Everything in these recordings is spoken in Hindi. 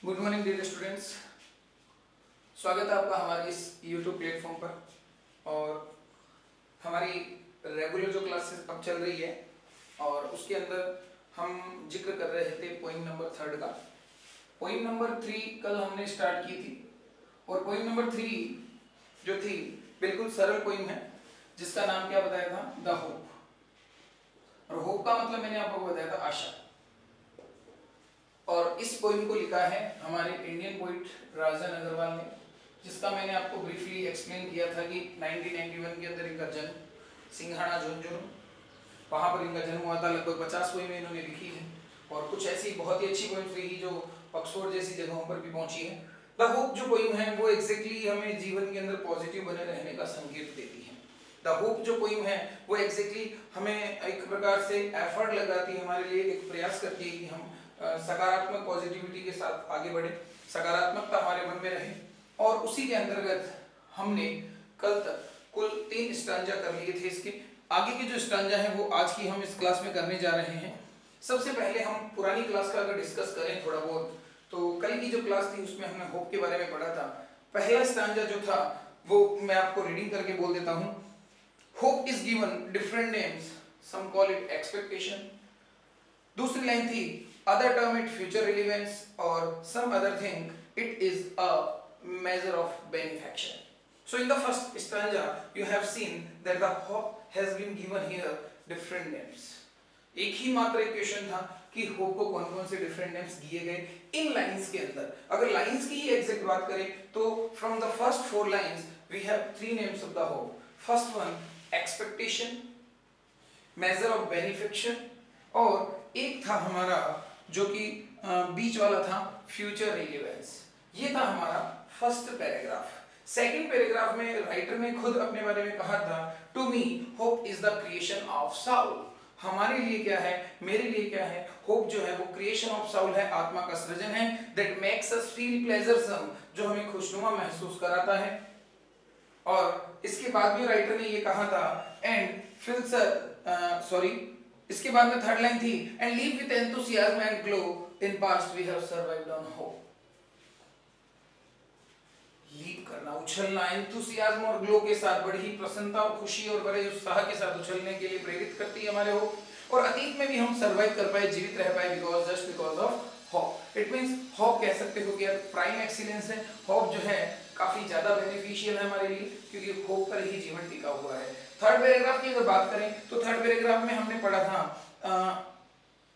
Good morning dear students. स्वागत है आपका हमारे इस YouTube प्लेटफॉर्म पर। और हमारी रेगुलर जो क्लासेस अब चल रही है और उसके अंदर हम जिक्र कर रहे थे पॉइंट नंबर 3 का। पॉइंट नंबर 3 कल हमने स्टार्ट की थी और पॉइंट नंबर 3 जो थी बिल्कुल सरल पॉइंट है जिसका नाम क्या बताया था, द होप। और होप का मतलब मैंने आपको बताया था आशा। और इस पोइम को लिखा है हमारे इंडियन पोइट राजन अग्रवाल ने, जिसका मैंने आपको ब्रीफली एक्सप्लेन किया था कि 1991 के अंदर इनका जन्म सिंघाड़ा झुंझुनू, वहां पर इनका जन्म हुआ था। लगभग 50 पोइमें इन्होंने लिखी है और कुछ ऐसी बहुत ही अच्छी पोइम्स लिखी जो ऑक्सफोर्ड जैसी जगहों पर भी पहुंची है। द होप जो पोइम है वो एग्जैक्टली हमें जीवन के अंदर पॉजिटिव बने रहने का संकेत देती है। द होप जो पोइम है वो एग्जैक्टली हमें एक प्रकार से एफर्ट लगाती है, हमारे लिए एक प्रयास करती है कि हम सकारात्मक पॉजिटिविटी के साथ आगे बढ़े, सकारात्मकता हमारे मन में रहे। और उसी के अंतर्गत हमने कल तक कुल 3 स्टांजा कर लिए थे। इसके आगे के जो स्टांजा है वो आज की हम इस क्लास में करने जा रहे हैं। सबसे पहले हम पुरानी क्लास का अगर डिस्कस करें थोड़ा बहुत, तो कल की जो क्लास थी उसमें हमने होप के बारे में पढ़ा था। पहला स्टांजा जो था वो मैं आपको रीडिंग करके बोल देता हूँ। Hope is given different names, some call it expectation. दूसरी लाइन थी other term it future relevance, or some other think it is a measure of benefaction. So in the first stanza you have seen that the hope has been given here different names. एक ही मात्र एक क्वेश्चन था कि होप को कौन कौन से डिफरेंट नेम्स दिए गए इन लाइंस के अंदर। अगर लाइंस की ही एग्जैक्ट बात करें तो from the first 4 lines we have 3 names of the hope. First one expectation, measure of benefaction, और एक था हमारा जो कि बीच वाला था फ्यूचर रिलेवेंस। ये था हमारा फर्स्ट पैराग्राफ। सेकंड पैराग्राफ में राइटर ने खुद अपने बारे में कहा था, to me hope is the creation of soul. हमारे लिए क्या है, मेरे लिए क्या है, होप जो है वो क्रिएशन ऑफ साउल है, आत्मा का सृजन है। दैट मेक्स अस फील प्लेजरसम, जो हमें खुशनुमा महसूस कराता है। और इसके बाद भी राइटर ने ये कहा था एंड फिल्स इसके बाद में थर्ड लाइन थी and leap with enthusiasm and glow in past we have survived on hope. Leap करना, उछलना, एंथुसियाज्म और ग्लो के साथ बड़ी ही प्रसन्नता और खुशी और बड़े उत्साह के साथ उछलने के लिए प्रेरित करती है हमारे होप। और अतीत में भी हम सर्वाइव कर पाए, जीवित रह पाए just because of hope. It means hope कह सकते हो कि प्राइम एक्सीलेंस है। होप जो है काफी ज्यादा बेनिफिशियल है हमारे लिए क्योंकि होप पर ही जीवन टिका हुआ है। थर्ड पैराग्राफ की अगर बात करें तो थर्ड पैराग्राफ में हमने पढ़ा था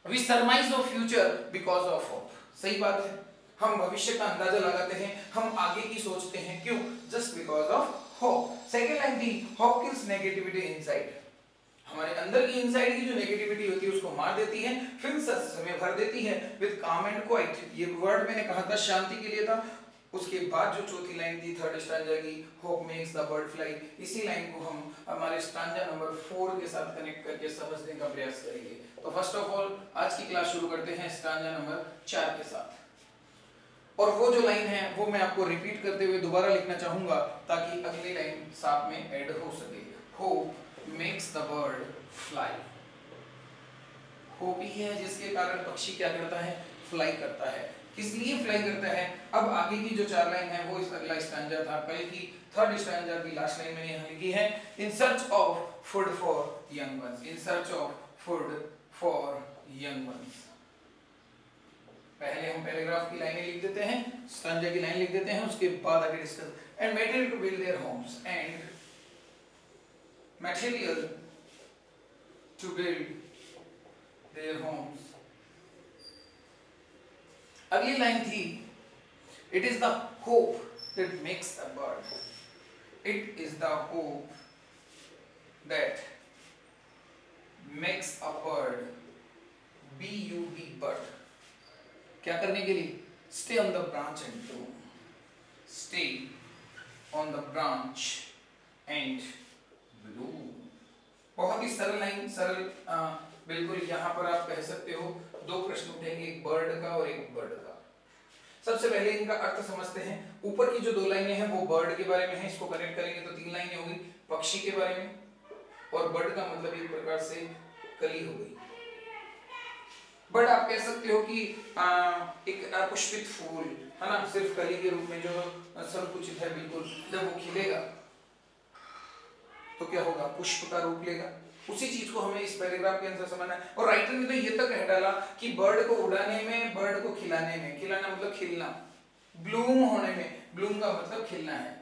we surmise of future because of hope. सही बात है, हम भविष्य का अंदाजा लगाते हैं, हम आगे की सोचते हैं, क्यों? Just because of hope. Second line थी होप किल्स नेगेटिविटी इनसाइड। हमारे अंदर की इनसाइड की जो नेगेटिविटी होती है उसको मार देती है, फिर हमें भर देती है विद काम एंड क्वाइट। ये वर्ड मैंने कहा था शांति के लिए था। उसके बाद जो चौथी लाइन थी थर्ड स्टांजा की, hope makes the bird fly, इसी लाइन को हम हमारे स्टांजा नंबर 4 के साथ कनेक्ट करके समझने का प्रयास करेंगे। तो फर्स्ट ऑफ ऑल आज की क्लास शुरू करते हैं स्टांजा नंबर 4 के साथ। और वो जो लाइन है वो मैं आपको रिपीट करते हुए दोबारा लिखना चाहूंगा ताकि अगली लाइन साथ में ऐड हो सके। Hope makes the bird fly. Hope ही है जिसके कारण पक्षी क्या करता है, फ्लाई करता है। किस लिए फ्लाई करता है? अब आगे की जो 4 लाइन है वो इस अगला स्टैंजा था। कल की थर्ड स्टैंजा की लास्ट लाइन मैंने यहाँ लिखी है in search of food for young ones. In search of food for young ones. पहले हम पैराग्राफ की लाइनें लिख देते हैं, स्टैंजा की लाइन लिख देते हैं, उसके बाद आगे discuss. And material to build their homes and material to build their Holmes. अगली लाइन थी it is the hope that makes the bird. It is the hope that makes a bird, B-U-D bird. क्या करने के लिए? Stay on the branch and Bloom. Stay on the branch and Bloom. बहुत ही सरल लाइन, सरल बिल्कुल। यहाँ पर आप कह सकते हो 2 प्रश्न उठेंगे, एक बर्ड का और एक बर्ड का। सबसे पहले इनका अर्थ समझते हैं। ऊपर की जो 2 लाइनें हैं वो बर्ड के बारे में है, इसको कनेक्ट करेंगे तो 3 लाइनें होंगी पक्षी के बारे में, और बर्ड का मतलब एक प्रकार से कली हो गई। बट आप कह सकते हो कि एक अपुष्पित फूल है ना, सिर्फ कली के रूप में जो संकुचित है बिल्कुल, जब वो खिलेगा तो क्या होगा, पुष्प का रूप लेगा। उसी चीज को हमें इस पैराग्राफ के अंदर समझना है। और राइटर ने तो ये तक कह डाला कि बर्ड को उड़ाने में, बर्ड को खिलाने में, खिलाना मतलब खिलना, ब्लूम होने में, ब्लूम का मतलब खिलना है,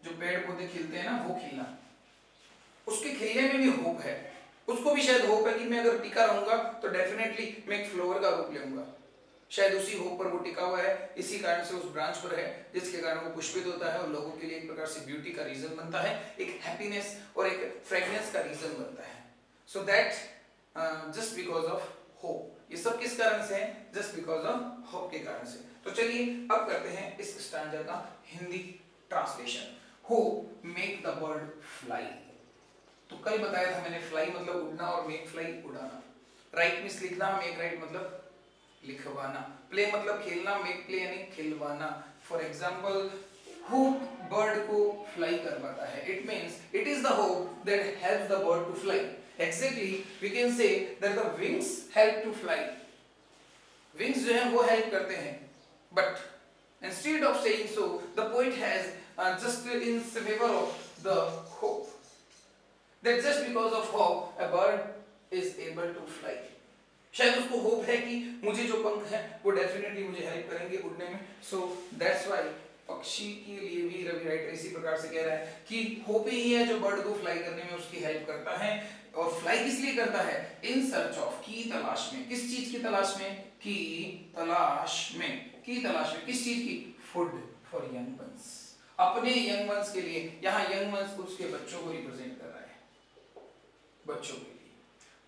जो पेड़ पौधे खिलते हैं ना वो खिलना, उसके खिलने में भी होप है। उसको भी शायद होप है कि मैं अगर टिका रहूंगा तो डेफिनेटली मैं एक फ्लावर का रूप लूंगा, शायद उसी होप पर वो टिका हुआ है, इसी कारण से उस ब्रांच पर है, जिसके कारण वो पुष्पित होता है और लोगों के लिए एक प्रकार से ब्यूटी का रीजन बनता है, एक हैप्पीनेस और एक फ्रेग्रेंस का रीजन बनता है। So that just because of hope. ये सब किस कारण से है, जस्ट बिकॉज ऑफ होप के कारण से। तो चलिए अब करते हैं इस स्टैंजा का Hindi translation. Hope make the bird fly. तो कल बताया था मैंने, फ्लाई मतलब उड़ना और मेक फ्लाई उड़ाना। राइट मींस लिखना, मेक राइट मतलब लिखवाना, प्ले मतलब खेलना, मेक प्ले यानी खिलवाना। फॉर एग्जाम्पल, होप बर्ड को फ्लाई करवाता है, it means it is the hope that helps the bird to fly. Exactly we can say that the wings help to fly. Wings जो है वो हेल्प करते हैं, but instead of saying so the poet has just in favour of the hope that just because of hope a bird is able to fly। शायद उसको होप है कि मुझे जो पंख है वो डेफिनेटली मुझे हेल्प करेंगे उड़ने में। सो दैट्स व्हाई पक्षी के लिए भी रवि राइटर इसी प्रकार से कह रहा है कि होप ही है जो बर्ड को फ्लाई करने में उसकी हेल्प करता है। और फ्लाई किस लिए करता है, इन सर्च ऑफ, की तलाश में, किस चीज की तलाश में, की तलाश में, की तलाश में, किस चीज की, फूड फॉर यंग वंस, अपने यंग वंस के लिए। यहाँ यंग वंस उसके बच्चों को रिप्रेजेंट कर रहा है, बच्चों के लिए।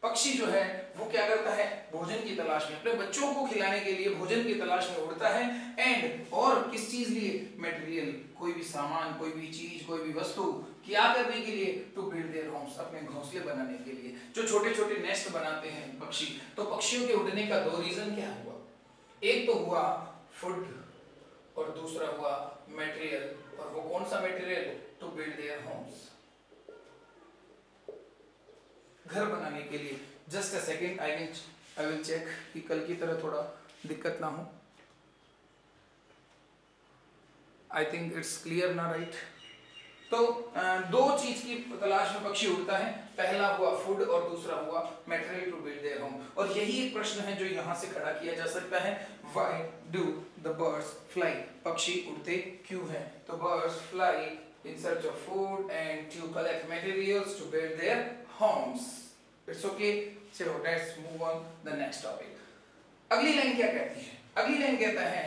पक्षी जो है वो क्या करता है, भोजन की तलाश में, अपने बच्चों को खिलाने के लिए भोजन की तलाश में उड़ता है। एंड और किस चीज लिए, मटेरियल, कोई भी सामान, कोई भी चीज, कोई भी वस्तु, क्या करने के लिए, टू बिल्ड देयर होम्स, अपने घोंसले बनाने के लिए। जो छोटे छोटे नेस्ट बनाते हैं पक्षी, तो पक्षियों के उड़ने का दो रीजन क्या हुआ, एक तो हुआ फूड और दूसरा हुआ मटेरियल। और वो कौन सा material, to build their homes, घर बनाने के लिए। Just a second, I will check कि कल की तरह थोड़ा दिक्कत ना हो। आई थिंक इट्स क्लियर ना, राइट। तो दो चीज की तलाश में पक्षी उड़ता है, पहला हुआ फूड और दूसरा हुआ material to build their home. और यही एक प्रश्न है जो यहाँ से खड़ा किया जा सकता है, why do the birds fly, पक्षी उड़ते क्यों हैं। तो birds fly in search of food and to collect materials to build their homes। It's okay, so let's move on the next topic। अगली लाइन क्या कहती है, अगली लाइन कहता है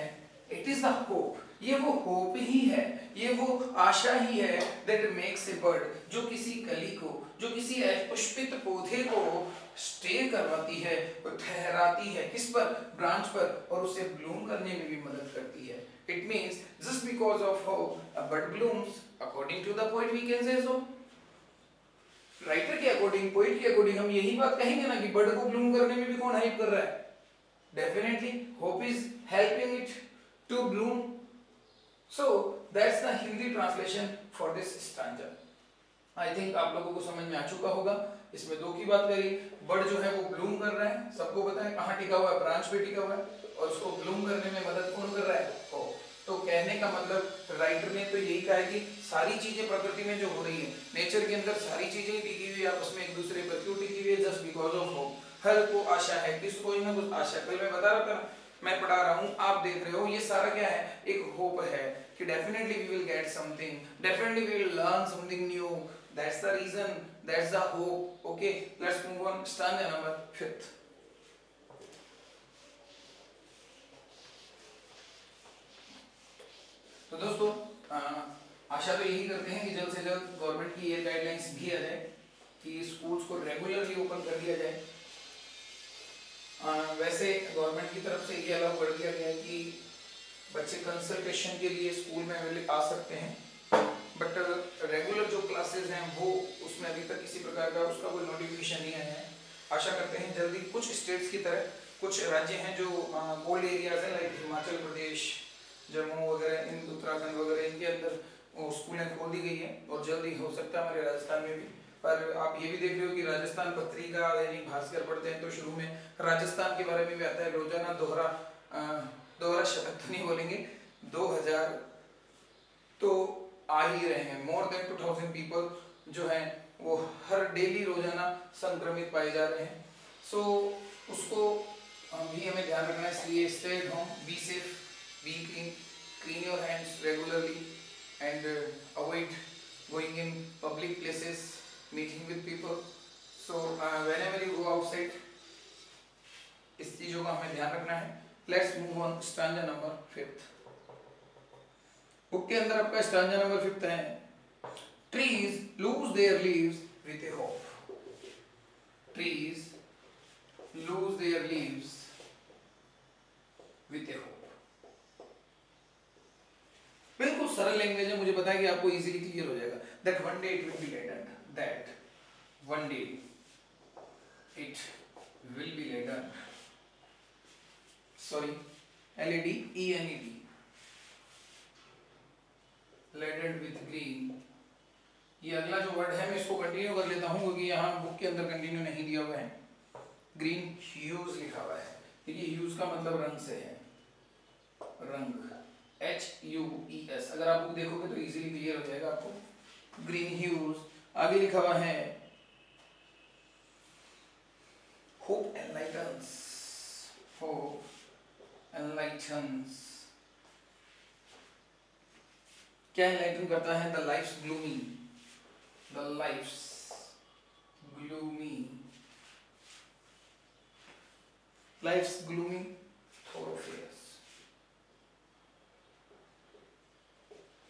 it is the hope, ये वो होप ही है, ये वो आशा ही है that makes a bird, जो किसी कली को, जो किसी पुष्पित पौधे को स्टे करवाती है, ठहराती है, किस पर, ब्रांच पर, और उसे ब्लूम करने में भी मदद करती है। It means just because of hope a bird blooms, according to the poet we can say so। Writer के अकॉर्डिंग, पोइट के अकॉर्डिंग हम यही बात कहेंगे ना कि बर्ड को ब्लूम करने में भी कौन हेल्प कर रहा है, definitely hope is helping it to bloom. So that's the Hindi translation for this stanza. I think आप लोगों को समझ में आ चुका होगा। इसमें दो की बात करी, बर्ड जो है वो ब्लूम कर रहा है, सबको पता है कहाँ टिका हुआ है, ब्रांच पे टिका हुआ है, और उसको ब्लूम करने में मदद कौन कर रहा है, होप। तो कहने का मतलब राइटर ने तो यही कहा है कि सारी चीजें प्रकृति में जो हो रही है, नेचर के अंदर सारी चीजें टिकी हुई है आपस में एक दूसरे पर, क्यों टिकी हुई है, जस्ट बिकॉज ऑफ होप। हर को आशा है, किस कोई ना कुछ आशा। कल मैं बता रहा था, मैं पढ़ा रहा हूँ, आप देख रहे हो, ये सारा क्या है, एक होप है कि definitely we will get something, definitely we will learn something new. That's the reason, that's the hope. Okay, let's move on, stanza number 5। तो दोस्तों आशा तो यही करते हैं कि जल्द से जल्द गवर्नमेंट की ये गाइडलाइंस भी आ जाए कि स्कूल्स को रेगुलरली ओपन कर दिया जाए। वैसे गवर्नमेंट की तरफ से ये अलाउ कर दिया गया है कि बच्चे कंसल्टेशन के लिए स्कूल में आ सकते हैं, बट रेगुलर जो क्लासेस हैं वो उसमें अभी तक किसी प्रकार का उसका कोई नोटिफिकेशन नहीं आया है। आशा करते हैं जल्दी, कुछ स्टेट्स की तरह कुछ राज्य हैं जो कोल्ड एरियाज हैं, लाइक हिमाचल प्रदेश, जम्मू वगैरह, इन उत्तराखंड वगैरह, इनके अंदर स्कूलें खोल दी गई हैं और जल्दी हो सकता है हमारे राजस्थान में भी। पर आप ये भी देख रहे हो कि राजस्थान पत्रिका दैनिक भास्कर पढ़ते हैं तो शुरू में राजस्थान के बारे में भी आता है, रोजाना दोहरा शब्द तो नहीं बोलेंगे, 2000 तो आ ही रहे हैं, मोर देन 2000 पीपल जो हैं वो हर डेली रोजाना संक्रमित पाए जा रहे हैं। सो उसको भी हमें ध्यान रखना है, इसलिए stay at home, be safe, be clean your hands regularly and avoid going in public places, meeting with people. So whenever you go outside, इस चीजों का हमें ध्यान रखना है। Let's move on stanza number 5। Book के अंदर आपका स्टांजा नंबर 5 है, trees lose their leaves with a hope. Trees lose their leaves with a hope. बिल्कुल सरल लैंग्वेज है, मुझे पता है कि आपको इजीली क्लियर हो जाएगा। That one day it will be laden. That one day it will be laden. Sorry, L-A-D-E-N-E-D. Laden with green. ये अगला जो वर्ड है मैं इसको कंटिन्यू कर लेता हूँ क्योंकि यहाँ बुक के अंदर कंटिन्यू नहीं दिया हुआ है। ग्रीन ह्यूज लिखा हुआ है, देखिए ह्यूज का मतलब रंग से है, रंग H-U-E-S। अगर आप बुक देखोगे तो इजीली क्लियर हो जाएगा आपको। ग्रीन ह्यूज, आगे लिखा हुआ है होप एनलाइटन्स, होप एनलाइटन्स। क्या एनलाइटन करता है? The life's gloomy, the life's gloomy, life's gloomy thoroughfares,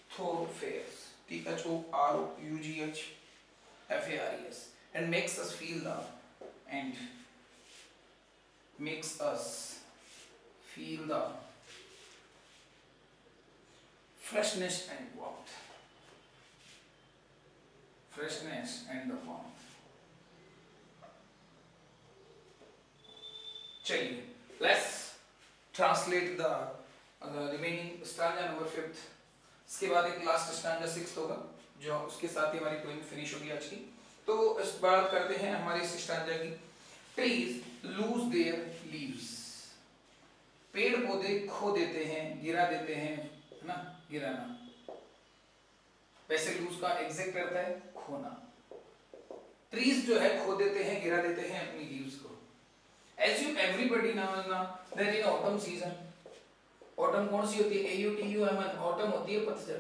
thoroughfares, T-H-O-R-O-U-G-H-F-A-R-E-S, and makes us feel the, and makes us feel the freshness and warmth, freshness and the warmth. चलिए, let's translate the remaining stanza number 5th. इसके बाद एक लास्ट स्टैंजा 6th होगा जो उसके साथ ही हमारी पोएम फिनिश होगी आज की। तो इस बात करते हैं हमारे इस स्टैंजा की। ट्रीज लूज देयर लीव्स, पेड़ पौधे खो देते हैं, गिरा देते हैं, है ना, गिराना। वैसे लूज का एग्जैक्ट करता है खोना। ट्रीज जो है खो देते हैं, गिरा देते हैं अपनी लीव्स को। As you everybody now there in autumn season, autumn कौन सी होती है? AUTUMN, ऑटम होती है पतझड़।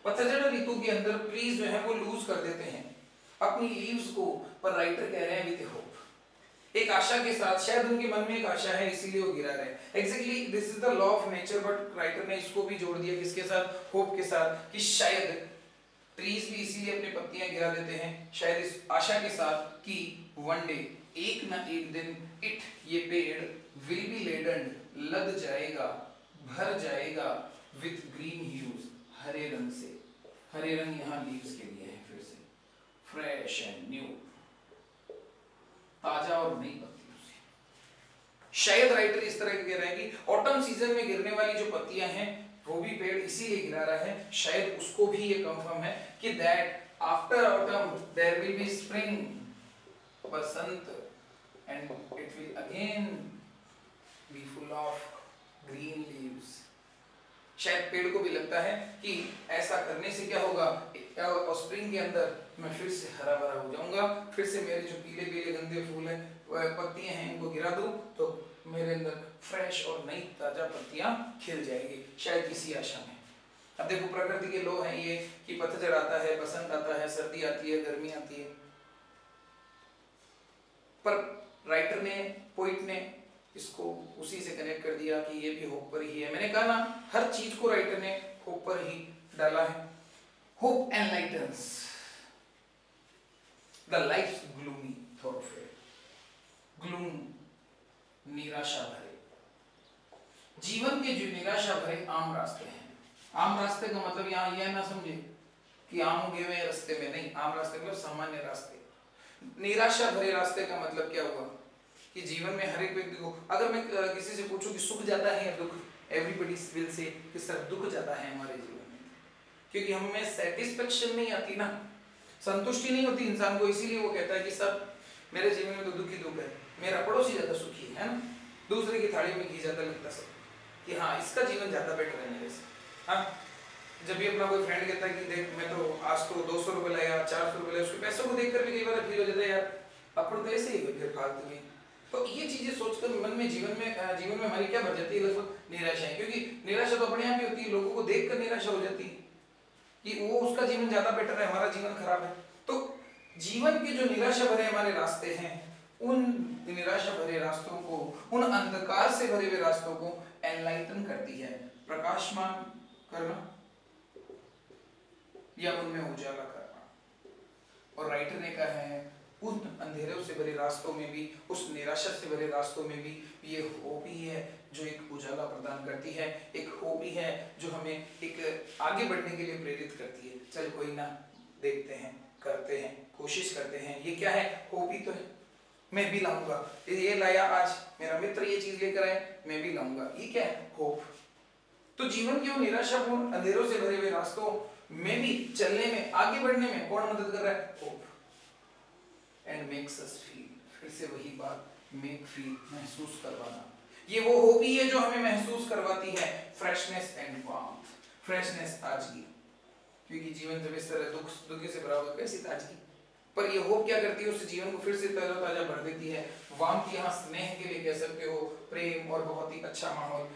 पतझड़ ऋतु के अंदर ट्रीज जो है वो लूज कर देते हैं अपनी लीव्स को, पर राइटर कह रहे हैं विद होप, एक आशा के साथ, शायद उनके मन में एक आशा है इसीलिए वो गिरा रहे हैं। Exactly this is the law of nature, but writer ने इसको भी जोड़ दिया किसके साथ? होप के साथ, कि शायद ट्रीज भी इसीलिए अपनी पत्तियां गिरा देते हैं, शायद इस आशा के साथ कि वन डे, एक ना एक दिन, इट, ये पेड़, विल बी लेडन, लद जाएगा, भर जाएगा, विथ ग्रीन ह्यूज, हरे रंग से। हरे रंग यहाँ लीव्स के लिए है, फिर से फ्रेश एंड न्यू, ताजा और नई पत्तियों से। शायद राइटर इस तरह कह रहे हैं कि ऑटम सीजन में गिरने वाली जो पत्तियां हैं वो भी पेड़ इसीलिए गिरा रहा है, शायद उसको भी ये कंफर्म है कि that after autumn there will be spring, बसंत, and it will again be full of green leaves. शायद पेड़ को भी लगता है कि ऐसा करने से क्या होगा, और स्प्रिंग के अंदर मैं फिर से हरा भरा हो जाऊंगा, फिर से मेरे जो पीले पीले गंदे फूल हैं, पत्तियां हैं, इनको गिरा दूं तो मेरे अंदर फ्रेश और नई ताजा पत्तियां खिल जाएगी, शायद किसी आशा में। अब देखो प्रकृति के लॉ हैं ये कि पतझड़ आता है, बसंत आता है, सर्दी आती है, गर्मी आती है, पर राइटर ने, पोइट ने इसको उसी से कनेक्ट कर दिया कि ये भी होप पर ही है। मैंने कहा ना, हर चीज को राइटर ने होप पर ही डाला है। Hope enlightens the life's gloomy thoroughfare, gloom, निराशा भरे, जीवन के जो निराशा भरे आम रास्ते हैं। आम रास्ते का मतलब यहाँ यह ना समझे कि आम उगे हुए रास्ते में नहीं, आम रास्ते मतलब सामान्य रास्ते। निराशा भरे रास्ते का मतलब क्या हुआ कि जीवन में हर एक व्यक्ति को, अगर मैं किसी से पूछूं कि सुख ज्यादा है या दुख, एवरीबॉडी विल से कि सर दुख ज्यादा है हमारे जीवन में, क्योंकि हमें सेटिस्फेक्शन नहीं आती ना। संतुष्टि नहीं होती इंसान को, इसीलिए वो कहता है कि सब मेरे जीवन में तो दुख ही दुख है, मेरा पड़ोसी ज्यादा सुखी है ना, दूसरे की थाली में घी ज्यादा लगता सब, कि हाँ इसका जीवन ज्यादा बेटर है मेरे से। हाँ, जब भी अपना कोई फ्रेंड कहता है कि देख मैं तो आज तो 200 रुपये लाया, 400 रुपये लाया, उसके पैसों को देखकर भी कई बार फील हो जाता है यार अपन तो ऐसे ही हुए फिर फालतू में। तो ये चीजें सोचकर मन में जीवन में हमारी क्या भर जाती है, लगभग निराशाएं, क्योंकि निराशा तो अपने आप ही होती है, लोगों को देखकर निराशा हो जाती है कि वो उसका जीवन ज्यादा बेटर है, हमारा जीवन खराब है। तो जीवन के जो निराशा भरे हमारे रास्ते हैं, उन निराशा भरे रास्तों को, उन अंधकार से भरे हुए रास्तों को एनलाइटन करती है, प्रकाशमान करना या उनमें उजाला करना। और राइटर ने कहा है उन अंधेरों से भरे रास्तों में भी, उस निराशा से भरे रास्तों में भी ये होप ही है जो एक उजाला प्रदान करती है, एक होप ही है जो हमें एक आगे बढ़ने के लिए प्रेरित करती है। चल कोई ना, देखते हैं, करते हैं, कोशिश करते हैं। ये क्या है, होप ही तो है, मैं भी लाऊंगा, ये लाया आज मेरा मित्र, ये चीज लेकर आए, मैं भी लाऊंगा, ये क्या है, होप। तो जीवन के उन निराशापूर्ण अंधेरों से भरे हुए रास्तों में भी चलने में, आगे बढ़ने में कौन मदद कर रहा है, hope. And makes us feel, फिर से वही बात, मेक फील, महसूस करवाना। ये वो होप ही है जो हमें महसूस करवाती है फ्रेशनेस एंड वार्मथ, फ्रेशनेस, ताजगी, क्योंकि जीवन जब इस तरह दुख से भरा हुआ कैसी ताजगी। पर ये होप क्या करती है, उस जीवन को फिर से तरोताजा भर देती है। वार्मथ यहाँ स्नेह के लिए कह सकते हो, प्रेम और बहुत ही अच्छा माहौल,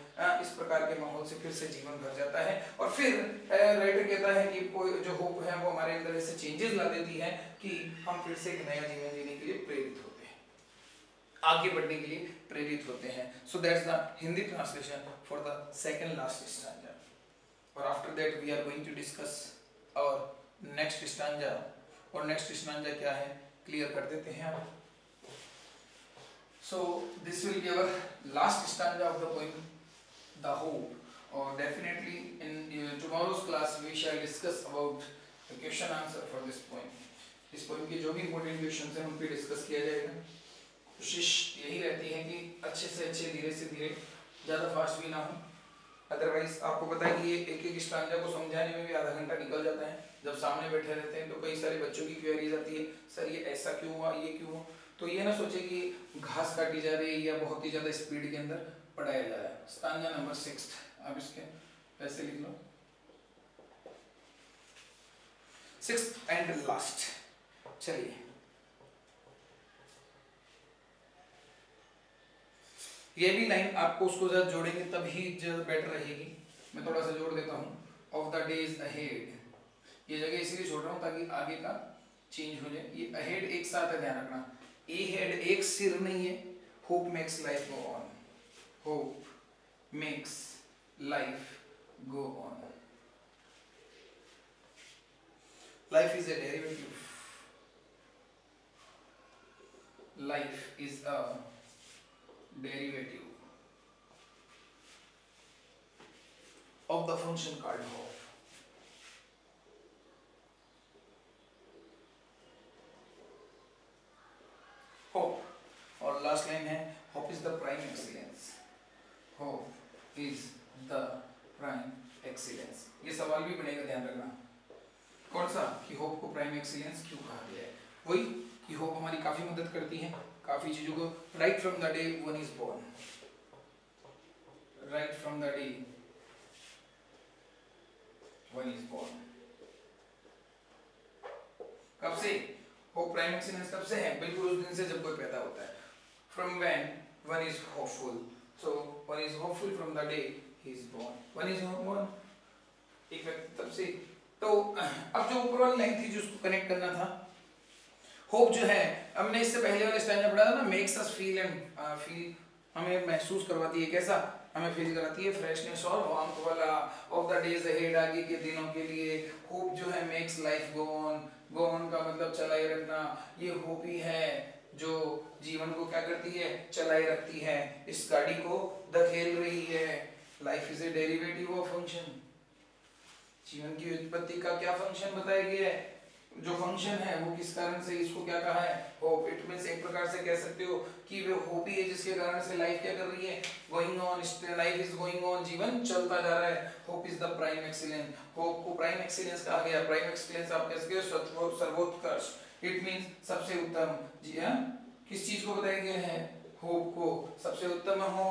इस प्रकार के माहौल से फिर से जीवन भर जाता है। और फिर राइटर कहता है कि कोई जो होप है वो हमारे अंदर ऐसे चेंजेस ला देती है कि हम फिर से एक नया जीवन जीने के लिए प्रेरित होते हैं, आगे बढ़ने के लिए प्रेरित होते हैं। So that's the Hindi translation for the second last stanza. और after that we are going to discuss our next stanza. और नेक्स्ट स्टैंजा क्या है, क्लियर कर देते हैं आप। So this will be our last stanza of the poem, The Hope. Or definitely in tomorrow's class we shall discuss about the question answer for this poem. इस poem के जो भी important questions हैं उन पे discuss किया जाएगा। कोशिश यही रहती है कि अच्छे से अच्छे, धीरे से धीरे, ज़्यादा फास्ट भी ना हो। अदरवाइज आपको पता है कि ये एक एक स्टांजा को समझाने में भी आधा घंटा निकल जाता है। जब सामने बैठे रहते हैं तो कई सारे बच्चों की क्वेरीज आती है, सर ये ऐसा क्यों हुआ, ये क्यों हुआ। तो ये ना सोचे कि घास काटी जा रही है या बहुत ही ज्यादा स्पीड के अंदर पढ़ाया जा रहा है। स्टांजा नंबर 6 आप इसके ऐसे लिख लो, 6th एंड लास्ट। चलिए ये भी लाइन आपको उसको जरा जोड़ेंगे तभी ज्यादा बेटर रहेगी। मैं थोड़ा सा जोड़ देता हूँ, ऑफ द डेज अहेड, ये जगह इसीलिए छोड़ रहा हूँ ताकि आगे का चेंज हो जाए। ये अहेड एक साथ है, ध्यान रखना, ए हेड एक सिर नहीं है। Hope makes life go on, hope makes life go on. Life is a derivative, life is a derivative of the function called hope. Hope और लास्ट लाइन है, hope is the prime excellence, hope is the prime excellence। ये सवाल भी बनेगा, ध्यान रखना। कौन सा, कि होप को प्राइम एक्सीलेंस क्यों कहा गया है। वही कि होप हमारी काफी मदद करती है काफी चीजों को, right from the day one is born, right from the day one is born. कब से होप प्राइम एक्सीलेंस कब से है, बिल्कुल उस दिन से जब कोई पैदा होता है। From when one is hopeful, so one is hopeful from the day he is born, one is born, एक व्यक्ति तब से। तो अब जो ऊपर वाली लाइन थी जो उसको कनेक्ट करना था, होप जो है, हमने इससे पहले वाले स्टैंजा पढ़ा था ना, makes us feel and feel, हमें महसूस करवाती है, कैसा, हमें फील कराती है फ्रेशनेस और वार्मथ वाला, ऑफ द डेज अहेड, आगे के दिनों के लिए। होप जो है makes life go on, go on का मतलब चलाए रखना, ये होप ही है जो जीवन को क्या करती है, चलाए रखती है, इस गाड़ी को धकेल रही है। Life is a derivative of function, जीवन की उत्पत्ति का क्या फंक्शन बताया गया है, जो फंक्शन है वो किस कारण से, इसको क्या कहा है, होप। इट मींस एक प्रकार से कह सकते हो कि वो होप ही है जिसके कारण से लाइफ क्या कर रही है, going on, life is going on, जीवन चलता जा रहा है। Hope is the prime excellence, hope को प्राइम एक्सीलेंस कहा गया। प्राइम एक्सीलेंस आप कह सकते हो सर्वोत्कर्ष, इट मींस सबसे उत्तम। जी हाँ, किस चीज को बताया गया है, होप को सबसे उत्तम हो।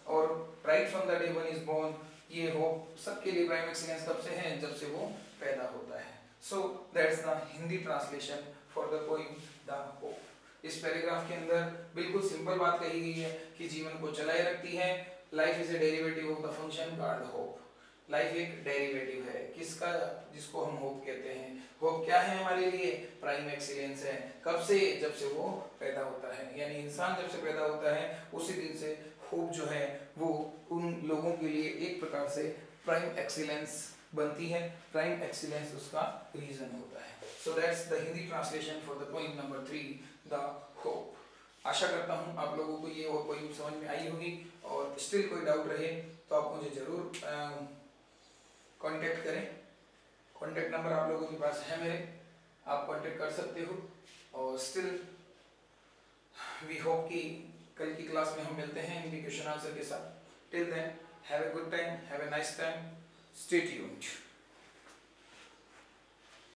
और right from the day one is born, ये होप सबके लिए प्राइम एक्सीलेंस कब से है, जब से वो पैदा होता है। So that's the Hindi translation for the poem the hope. इस पैराग्राफ के अंदर बिल्कुल सिंपल बात कही गई है कि जीवन को चलाए रखती है। Life is a derivative of the function called hope. Life एक डेरिवेटिव है किसका, जिसको हम होप कहते हैं। होप क्या है हमारे लिए, प्राइम एक्सीलेंस है। कब से, जब से वो पैदा होता है, यानी इंसान जब से पैदा होता है उसी दिन से होप जो है वो उन लोगों के लिए एक प्रकार से प्राइम एक्सीलेंस बनती है। प्राइम एक्सीलेंस उसका रीजन होता है। So that's the Hindi translation for the poem number 3 the hope. आशा करता हूँ आप लोगों को ये और पोएम समझ में आई होगी, और स्टिल कोई डाउट रहे तो आप मुझे जरूर कांटेक्ट करें। कांटेक्ट नंबर आप लोगों के पास है मेरे, आप कांटेक्ट कर सकते हो। और स्टिल वी होप कि कल की क्लास में हम मिलते हैं हिंदी क्वेश्चन आंसर के साथ। Till then have a good time, have a nice time, stay tuned.